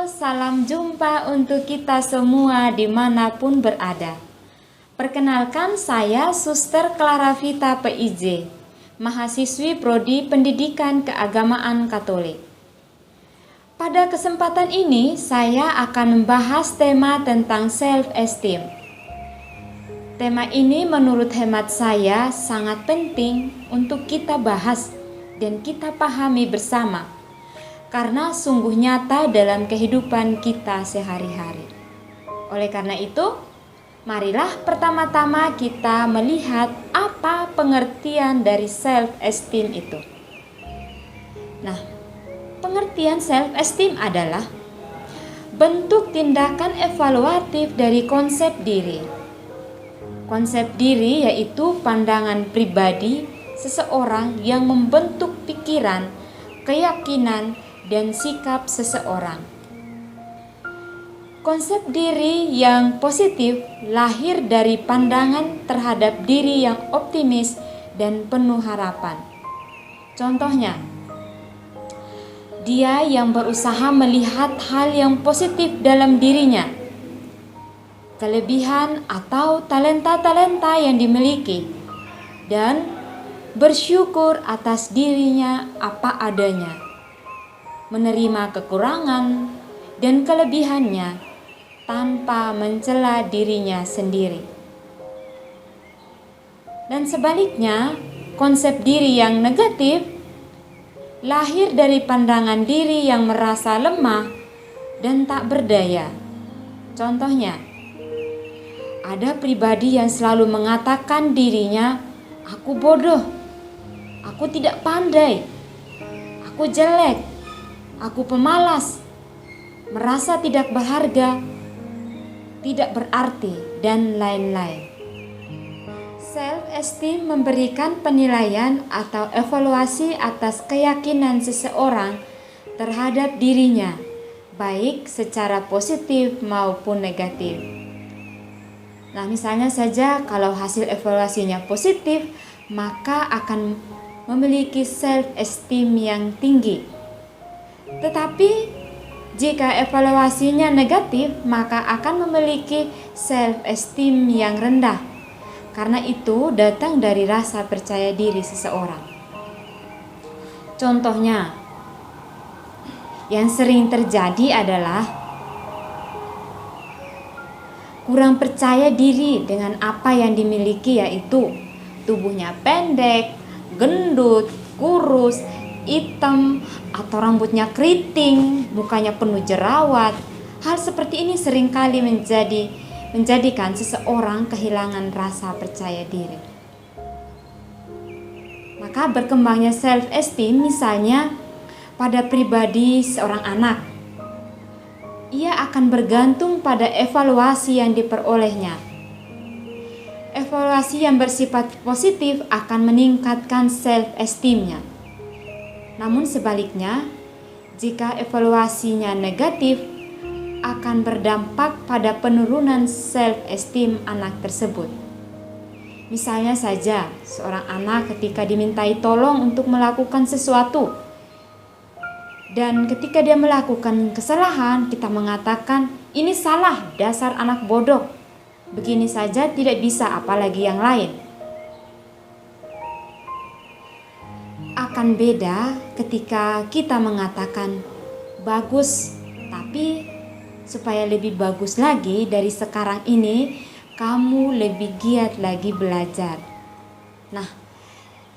Salam jumpa untuk kita semua dimanapun berada. Perkenalkan, saya Suster Clara Vita PIJ, mahasiswi Prodi Pendidikan Keagamaan Katolik. Pada kesempatan ini, saya akan membahas tema tentang self-esteem. Tema ini menurut hemat saya sangat penting untuk kita bahas dan kita pahami bersama, karena sungguh nyata dalam kehidupan kita sehari-hari. Oleh karena itu, marilah pertama-tama kita melihat apa pengertian dari self-esteem itu. Nah, pengertian self-esteem adalah bentuk tindakan evaluatif dari konsep diri. Konsep diri yaitu pandangan pribadi seseorang yang membentuk pikiran, keyakinan, dan sikap seseorang. Konsep diri yang positif lahir dari pandangan terhadap diri yang optimis dan penuh harapan. Contohnya, dia yang berusaha melihat hal yang positif dalam dirinya, kelebihan atau talenta-talenta yang dimiliki, dan bersyukur atas dirinya apa adanya, menerima kekurangan dan kelebihannya tanpa mencela dirinya sendiri. Dan sebaliknya, konsep diri yang negatif lahir dari pandangan diri yang merasa lemah dan tak berdaya. Contohnya, ada pribadi yang selalu mengatakan dirinya, "Aku bodoh, aku tidak pandai, aku jelek, aku pemalas, merasa tidak berharga, tidak berarti," dan lain-lain. Self-esteem memberikan penilaian atau evaluasi atas keyakinan seseorang terhadap dirinya, baik secara positif maupun negatif. Nah, misalnya saja kalau hasil evaluasinya positif, maka akan memiliki self-esteem yang tinggi. Tetapi jika evaluasinya negatif, maka akan memiliki self-esteem yang rendah, karena itu datang dari rasa percaya diri seseorang. Contohnya, yang sering terjadi adalah kurang percaya diri dengan apa yang dimiliki, yaitu tubuhnya pendek, gendut, kurus, hitam, atau rambutnya keriting, mukanya penuh jerawat. Hal seperti ini seringkali menjadikan seseorang kehilangan rasa percaya diri. Maka berkembangnya self-esteem misalnya pada pribadi seorang anak, ia akan bergantung pada evaluasi yang diperolehnya. Evaluasi yang bersifat positif akan meningkatkan self-esteem-nya. Namun sebaliknya, jika evaluasinya negatif, akan berdampak pada penurunan self-esteem anak tersebut. Misalnya saja, seorang anak ketika dimintai tolong untuk melakukan sesuatu, dan ketika dia melakukan kesalahan, kita mengatakan, "Ini salah, dasar anak bodoh. Begini saja tidak bisa, apalagi yang lain." Akan beda ketika kita mengatakan, "Bagus, tapi supaya lebih bagus lagi dari sekarang ini, kamu lebih giat lagi belajar." Nah,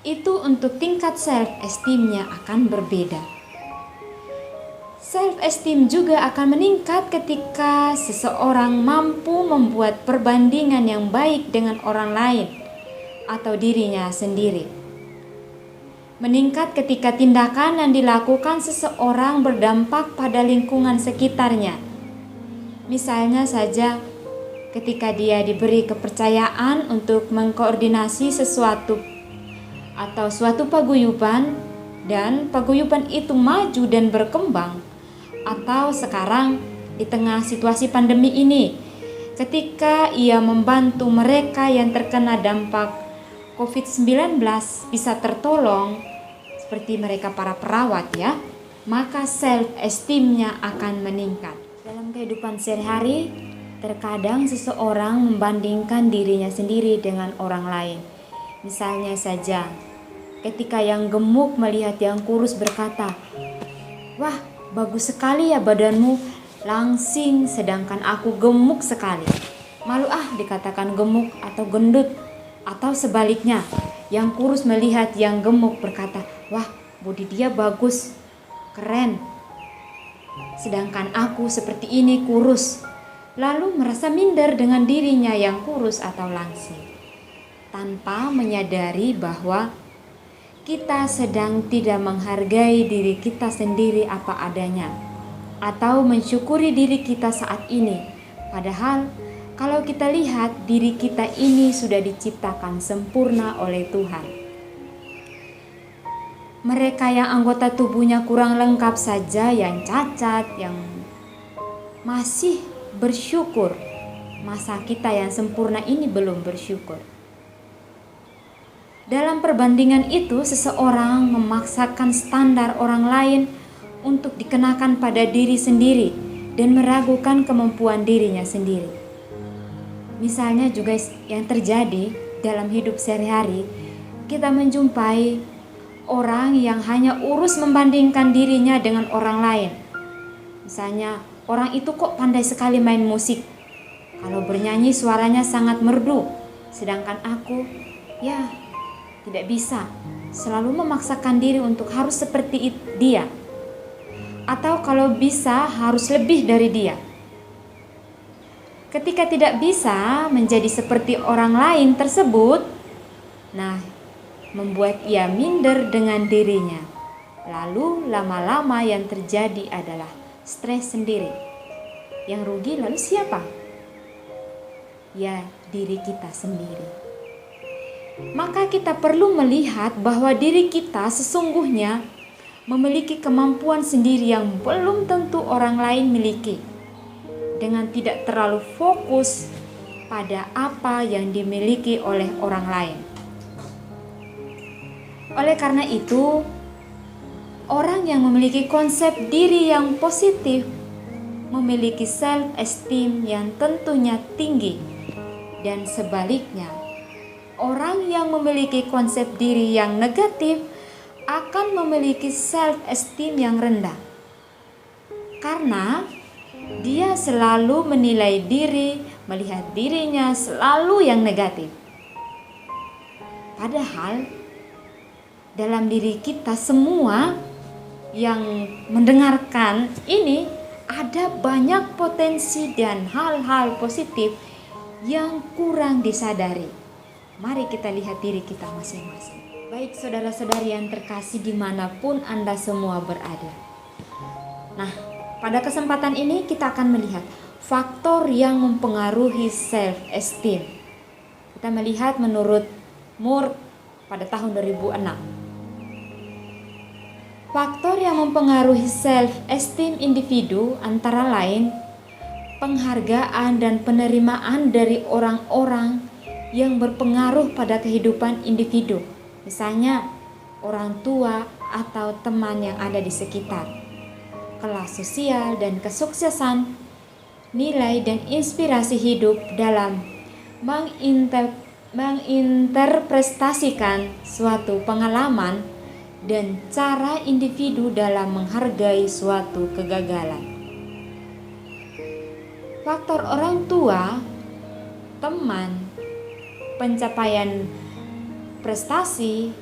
itu untuk tingkat self-esteem-nya akan berbeda. Self-esteem juga akan meningkat ketika seseorang mampu membuat perbandingan yang baik dengan orang lain atau dirinya sendiri. Meningkat ketika tindakan yang dilakukan seseorang berdampak pada lingkungan sekitarnya. Misalnya saja, ketika dia diberi kepercayaan untuk mengkoordinasi sesuatu atau suatu paguyuban, dan paguyuban itu maju dan berkembang. Atau sekarang di tengah situasi pandemi ini, ketika ia membantu mereka yang terkena dampak COVID-19 bisa tertolong, seperti mereka para perawat ya, maka self-esteem-nya akan meningkat. Dalam kehidupan sehari-hari, terkadang seseorang membandingkan dirinya sendiri dengan orang lain. Misalnya saja, ketika yang gemuk melihat yang kurus berkata, "Wah, bagus sekali ya badanmu, langsing, sedangkan aku gemuk sekali." Malu dikatakan gemuk atau gendut. Atau sebaliknya, yang kurus melihat yang gemuk berkata, "Wah, bodi dia bagus, keren. Sedangkan aku seperti ini kurus." Lalu merasa minder dengan dirinya yang kurus atau langsing. Tanpa menyadari bahwa kita sedang tidak menghargai diri kita sendiri apa adanya. Atau mensyukuri diri kita saat ini. Padahal kalau kita lihat, diri kita ini sudah diciptakan sempurna oleh Tuhan. Mereka yang anggota tubuhnya kurang lengkap saja, yang cacat, yang masih bersyukur. Masa kita yang sempurna ini belum bersyukur? Dalam perbandingan itu, seseorang memaksakan standar orang lain untuk dikenakan pada diri sendiri dan meragukan kemampuan dirinya sendiri. Misalnya juga yang terjadi dalam hidup sehari-hari, kita menjumpai orang yang hanya urus membandingkan dirinya dengan orang lain. Misalnya, orang itu kok pandai sekali main musik. Kalau bernyanyi suaranya sangat merdu, sedangkan aku, ya tidak bisa. Selalu memaksakan diri untuk harus seperti dia. Atau kalau bisa harus lebih dari dia. Ketika tidak bisa menjadi seperti orang lain tersebut, membuat ia minder dengan dirinya. Lalu lama-lama yang terjadi adalah stres sendiri. Yang rugi lalu siapa? Ya, diri kita sendiri. Maka kita perlu melihat bahwa diri kita sesungguhnya memiliki kemampuan sendiri yang belum tentu orang lain miliki. Dengan tidak terlalu fokus pada apa yang dimiliki oleh orang lain. Oleh karena itu, orang yang memiliki konsep diri yang positif memiliki self-esteem yang tentunya tinggi, dan sebaliknya, orang yang memiliki konsep diri yang negatif akan memiliki self-esteem yang rendah. Karena dia selalu menilai diri, melihat dirinya selalu yang negatif. Padahal dalam diri kita semua yang mendengarkan ini ada banyak potensi dan hal-hal positif yang kurang disadari. Mari kita lihat diri kita masing-masing. Baik saudara-saudari yang terkasih dimanapun Anda semua berada. Pada kesempatan ini kita akan melihat faktor yang mempengaruhi self-esteem. Kita melihat menurut Moore pada tahun 2006. Faktor yang mempengaruhi self-esteem individu antara lain penghargaan dan penerimaan dari orang-orang yang berpengaruh pada kehidupan individu. Misalnya orang tua atau teman yang ada di sekitar. Kelas sosial dan kesuksesan, nilai dan inspirasi hidup dalam menginterpretasikan suatu pengalaman dan cara individu dalam menghargai suatu kegagalan. Faktor orang tua, teman, pencapaian prestasi,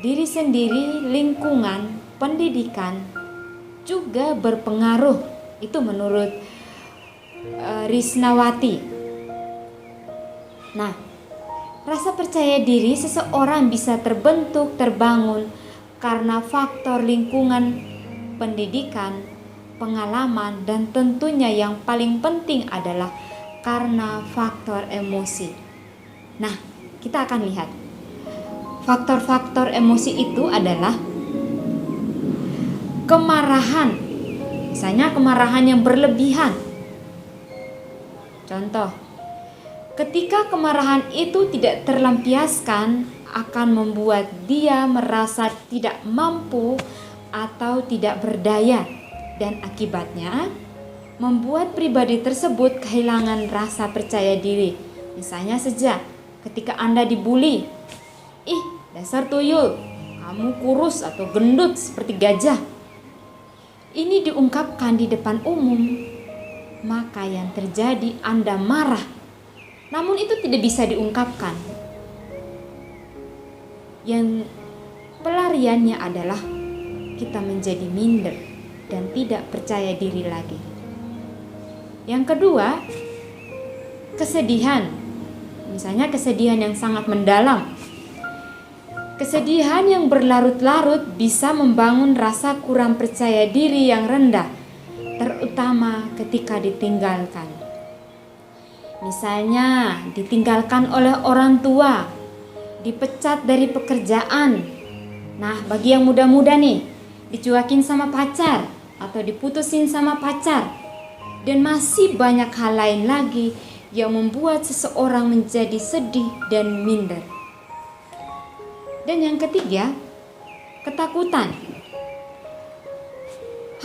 diri sendiri, lingkungan, pendidikan juga berpengaruh. Itu menurut Risnawati. Rasa percaya diri seseorang bisa terbangun karena faktor lingkungan, pendidikan, pengalaman, dan tentunya yang paling penting adalah karena faktor emosi. Kita akan lihat faktor-faktor emosi itu adalah kemarahan, misalnya kemarahan yang berlebihan. Contoh, ketika kemarahan itu tidak terlampiaskan akan membuat dia merasa tidak mampu atau tidak berdaya, dan akibatnya membuat pribadi tersebut kehilangan rasa percaya diri. Misalnya saja ketika Anda dibully, "Ih, dasar tuyul, kamu kurus atau gendut seperti gajah." Ini diungkapkan di depan umum, maka yang terjadi Anda marah, namun itu tidak bisa diungkapkan. Yang pelariannya adalah kita menjadi minder dan tidak percaya diri lagi. Yang kedua, kesedihan. Misalnya kesedihan yang sangat mendalam. Kesedihan yang berlarut-larut bisa membangun rasa kurang percaya diri yang rendah, terutama ketika ditinggalkan. Misalnya ditinggalkan oleh orang tua, dipecat dari pekerjaan. Nah, bagi yang muda-muda nih, dicuekin sama pacar atau diputusin sama pacar, dan masih banyak hal lain lagi yang membuat seseorang menjadi sedih dan minder. Dan yang ketiga, ketakutan.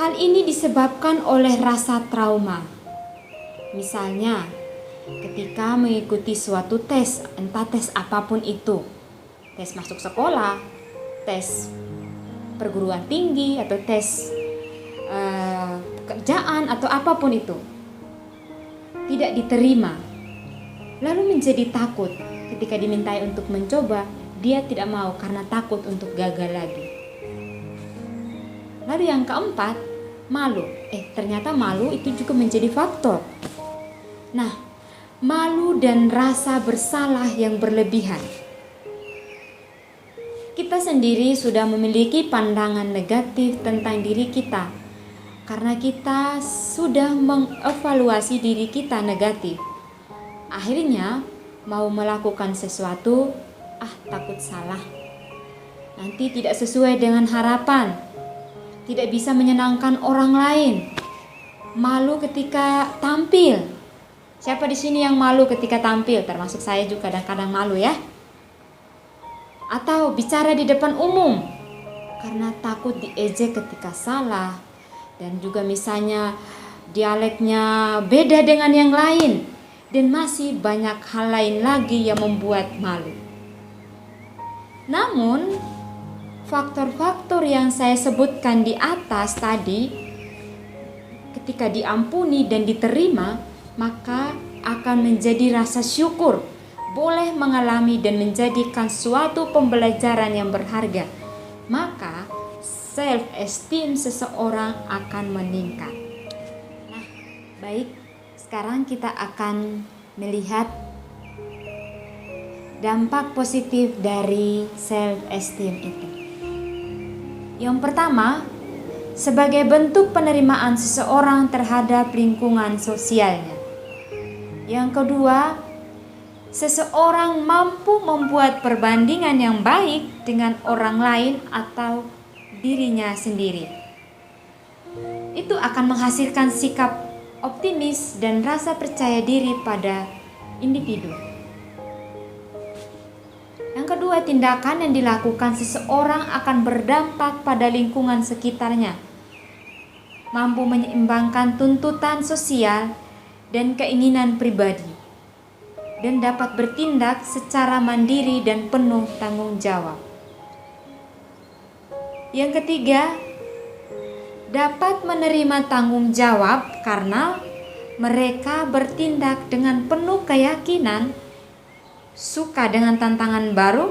Hal ini disebabkan oleh rasa trauma. Misalnya, ketika mengikuti suatu tes, entah tes apapun itu, tes masuk sekolah, tes perguruan tinggi, atau tes pekerjaan, atau apapun itu, tidak diterima, lalu menjadi takut. Ketika dimintai untuk mencoba, dia tidak mau karena takut untuk gagal lagi. Lalu yang keempat, malu. Ternyata malu itu juga menjadi faktor. Nah, malu dan rasa bersalah yang berlebihan. Kita sendiri sudah memiliki pandangan negatif tentang diri kita karena kita sudah mengevaluasi diri kita negatif. Akhirnya mau melakukan sesuatu, takut salah, nanti tidak sesuai dengan harapan, tidak bisa menyenangkan orang lain, malu ketika tampil. Siapa di sini yang malu ketika tampil? Termasuk saya juga kadang-kadang malu ya. Atau bicara di depan umum karena takut diejek ketika salah, dan juga misalnya dialeknya beda dengan yang lain, dan masih banyak hal lain lagi yang membuat malu. Namun, faktor-faktor yang saya sebutkan di atas tadi, ketika diampuni dan diterima, maka akan menjadi rasa syukur, boleh mengalami dan menjadikan suatu pembelajaran yang berharga. Maka, self-esteem seseorang akan meningkat. Nah, baik, sekarang kita akan melihat dampak positif dari self-esteem itu. Yang pertama, sebagai bentuk penerimaan seseorang terhadap lingkungan sosialnya. Yang kedua, seseorang mampu membuat perbandingan yang baik dengan orang lain atau dirinya sendiri. Itu akan menghasilkan sikap optimis dan rasa percaya diri pada individu. Yang kedua, tindakan yang dilakukan seseorang akan berdampak pada lingkungan sekitarnya, mampu menyeimbangkan tuntutan sosial dan keinginan pribadi, dan dapat bertindak secara mandiri dan penuh tanggung jawab. Yang ketiga, dapat menerima tanggung jawab karena mereka bertindak dengan penuh keyakinan, suka dengan tantangan baru,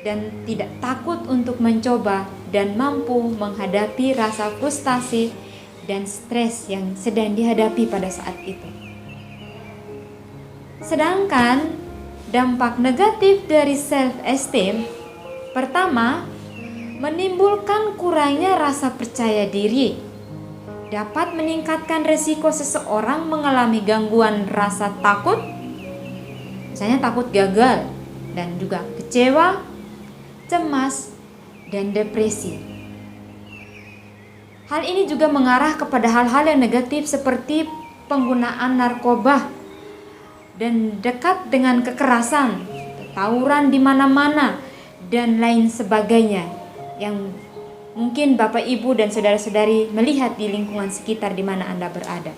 dan tidak takut untuk mencoba, dan mampu menghadapi rasa frustasi dan stres yang sedang dihadapi pada saat itu. Sedangkan dampak negatif dari self-esteem, pertama, menimbulkan kurangnya rasa percaya diri, dapat meningkatkan resiko seseorang mengalami gangguan rasa takut, misalnya takut gagal, dan juga kecewa, cemas, dan depresi. Hal ini juga mengarah kepada hal-hal yang negatif seperti penggunaan narkoba dan dekat dengan kekerasan, tawuran di mana-mana, dan lain sebagainya yang Mungkin Bapak, Ibu, dan saudara-saudari melihat di lingkungan sekitar di mana Anda berada.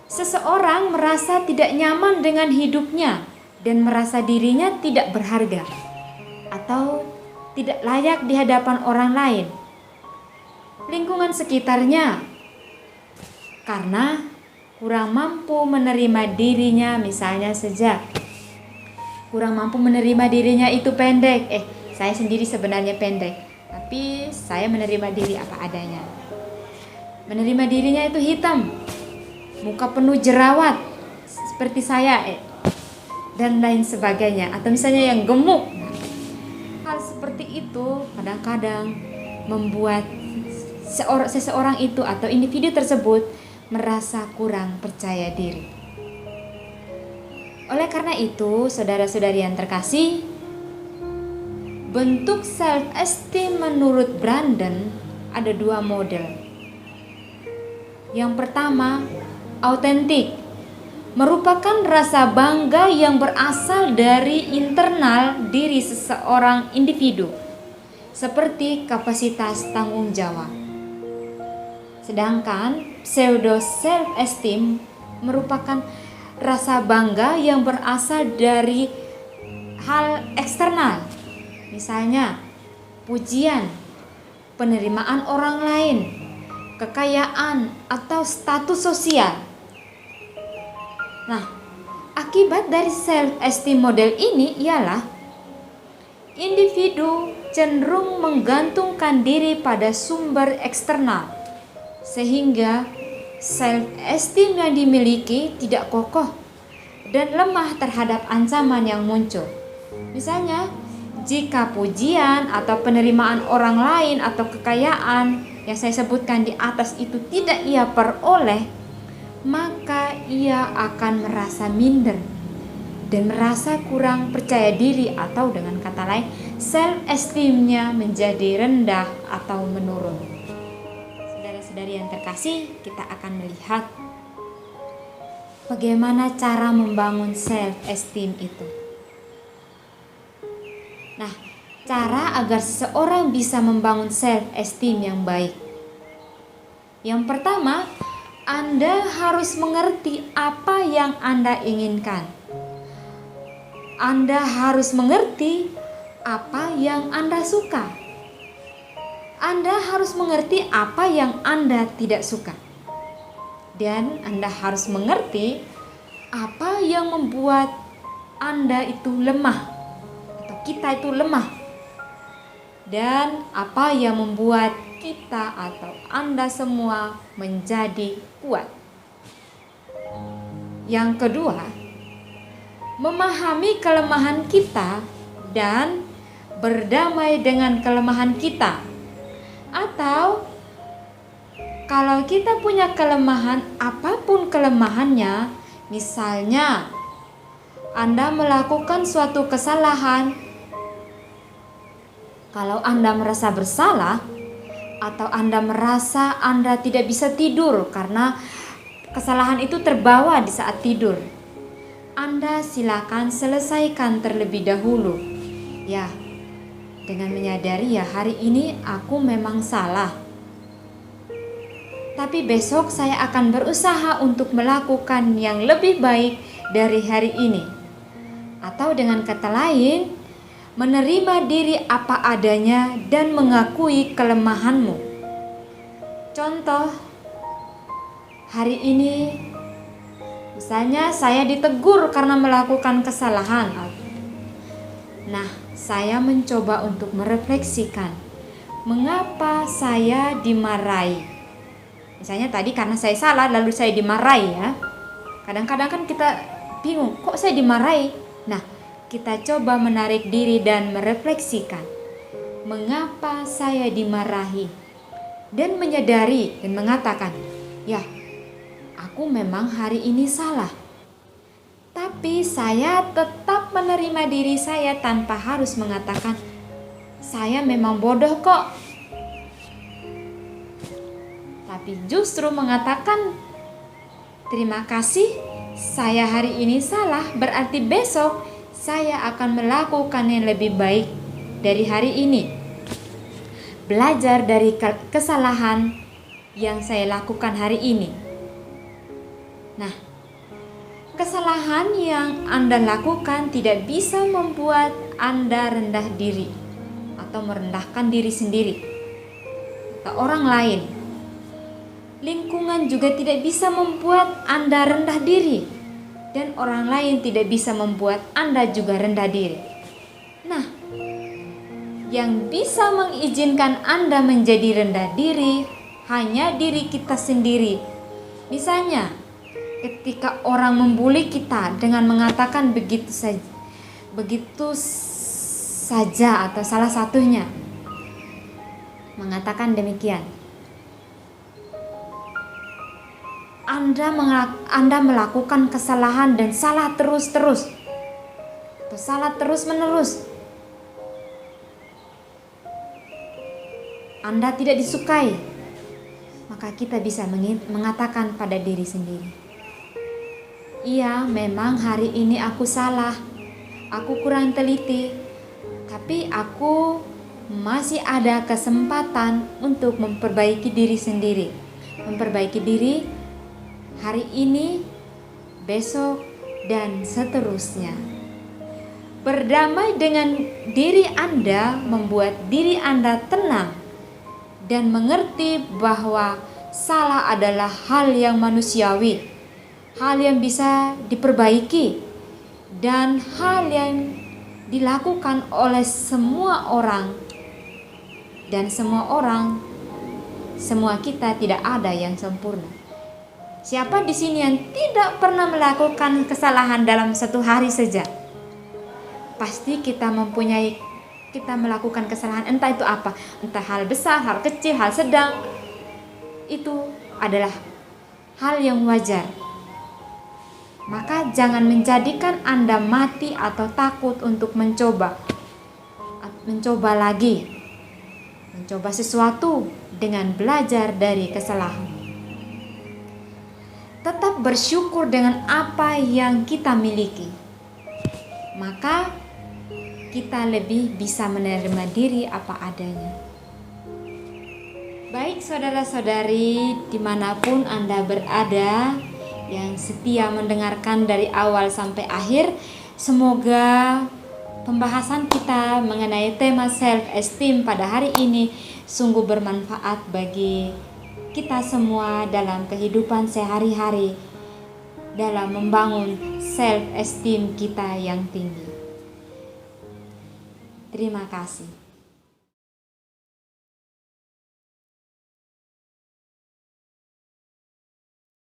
Seseorang merasa tidak nyaman dengan hidupnya dan merasa dirinya tidak berharga atau tidak layak di hadapan orang lain, lingkungan sekitarnya, karena kurang mampu menerima dirinya. Misalnya saja kurang mampu menerima dirinya itu pendek. Saya sendiri sebenarnya pendek, tapi saya menerima diri apa adanya. Menerima dirinya itu hitam, muka penuh jerawat seperti saya, dan lain sebagainya. Atau misalnya yang gemuk. Hal seperti itu kadang-kadang membuat seseorang itu atau individu tersebut merasa kurang percaya diri. Oleh karena itu, saudara-saudari yang terkasih, bentuk self-esteem menurut Brandon ada 2 model. Yang pertama, autentik, merupakan rasa bangga yang berasal dari internal diri seseorang individu, seperti kapasitas tanggung jawab. Sedangkan pseudo self-esteem merupakan rasa bangga yang berasal dari hal eksternal, misalnya pujian, penerimaan orang lain, kekayaan, atau status sosial. Nah, akibat dari self-esteem model ini ialah individu cenderung menggantungkan diri pada sumber eksternal, sehingga self-esteem yang dimiliki tidak kokoh dan lemah terhadap ancaman yang muncul. Misalnya, jika pujian atau penerimaan orang lain atau kekayaan yang saya sebutkan di atas itu tidak ia peroleh, maka ia akan merasa minder dan merasa kurang percaya diri, atau dengan kata lain, self-esteem-nya menjadi rendah atau menurun. Saudara-saudari yang terkasih, kita akan melihat bagaimana cara membangun self-esteem itu. Nah, cara agar seseorang bisa membangun self-esteem yang baik. Yang pertama, Anda harus mengerti apa yang Anda inginkan. Anda harus mengerti apa yang Anda suka. Anda harus mengerti apa yang Anda tidak suka. Dan Anda harus mengerti apa yang membuat Anda itu lemah, atau kita itu lemah. Dan apa yang membuat kita atau Anda semua menjadi kuat. Yang kedua, memahami kelemahan kita dan berdamai dengan kelemahan kita. Atau kalau kita punya kelemahan, apapun kelemahannya, misalnya Anda melakukan suatu kesalahan, kalau Anda merasa bersalah, atau Anda merasa Anda tidak bisa tidur karena kesalahan itu terbawa di saat tidur, Anda silakan selesaikan terlebih dahulu. Ya, dengan menyadari ya hari ini aku memang salah, tapi besok saya akan berusaha untuk melakukan yang lebih baik dari hari ini. Atau dengan kata lain, menerima diri apa adanya dan mengakui kelemahanmu. Contoh, hari ini misalnya saya ditegur karena melakukan kesalahan. Nah, saya mencoba untuk merefleksikan mengapa saya dimarahi. Misalnya tadi karena saya salah lalu saya dimarahi ya. Kadang-kadang kan kita bingung, kok saya dimarahi? Nah, kita coba menarik diri dan merefleksikan mengapa saya dimarahi, dan menyadari dan mengatakan, ya, aku memang hari ini salah, tapi saya tetap menerima diri saya tanpa harus mengatakan saya memang bodoh kok, tapi justru mengatakan terima kasih, saya hari ini salah, berarti besok saya akan melakukan yang lebih baik dari hari ini. belajar dari kesalahan yang saya lakukan hari ini. Nah, kesalahan yang Anda lakukan tidak bisa membuat Anda rendah diri atau merendahkan diri sendiri atau orang lain. Lingkungan juga tidak bisa membuat Anda rendah diri, dan orang lain tidak bisa membuat Anda juga rendah diri. Nah, yang bisa mengizinkan Anda menjadi rendah diri hanya diri kita sendiri. Misalnya, ketika orang membuli kita dengan mengatakan begitu saja atau salah satunya mengatakan demikian, Anda melakukan kesalahan dan salah terus-terus atau salah terus-menerus. Anda tidak disukai, maka kita bisa mengatakan pada diri sendiri, iya, memang hari ini aku salah, aku kurang teliti, tapi aku masih ada kesempatan untuk memperbaiki diri sendiri, memperbaiki diri hari ini, besok, dan seterusnya. Berdamai dengan diri Anda membuat diri Anda tenang dan mengerti bahwa salah adalah hal yang manusiawi, hal yang bisa diperbaiki, dan hal yang dilakukan oleh semua orang. Dan semua kita tidak ada yang sempurna. Siapa di sini yang tidak pernah melakukan kesalahan dalam satu hari saja? Pasti kita melakukan kesalahan, entah itu apa, entah hal besar, hal kecil, hal sedang. Itu adalah hal yang wajar. Maka jangan menjadikan Anda mati atau takut untuk mencoba lagi, mencoba sesuatu dengan belajar dari kesalahan. Tetap bersyukur dengan apa yang kita miliki, maka kita lebih bisa menerima diri apa adanya. Baik saudara-saudari, dimanapun Anda berada yang setia mendengarkan dari awal sampai akhir, semoga pembahasan kita mengenai tema self-esteem pada hari ini sungguh bermanfaat bagi kita semua dalam kehidupan sehari-hari, dalam membangun self-esteem kita yang tinggi. Terima kasih.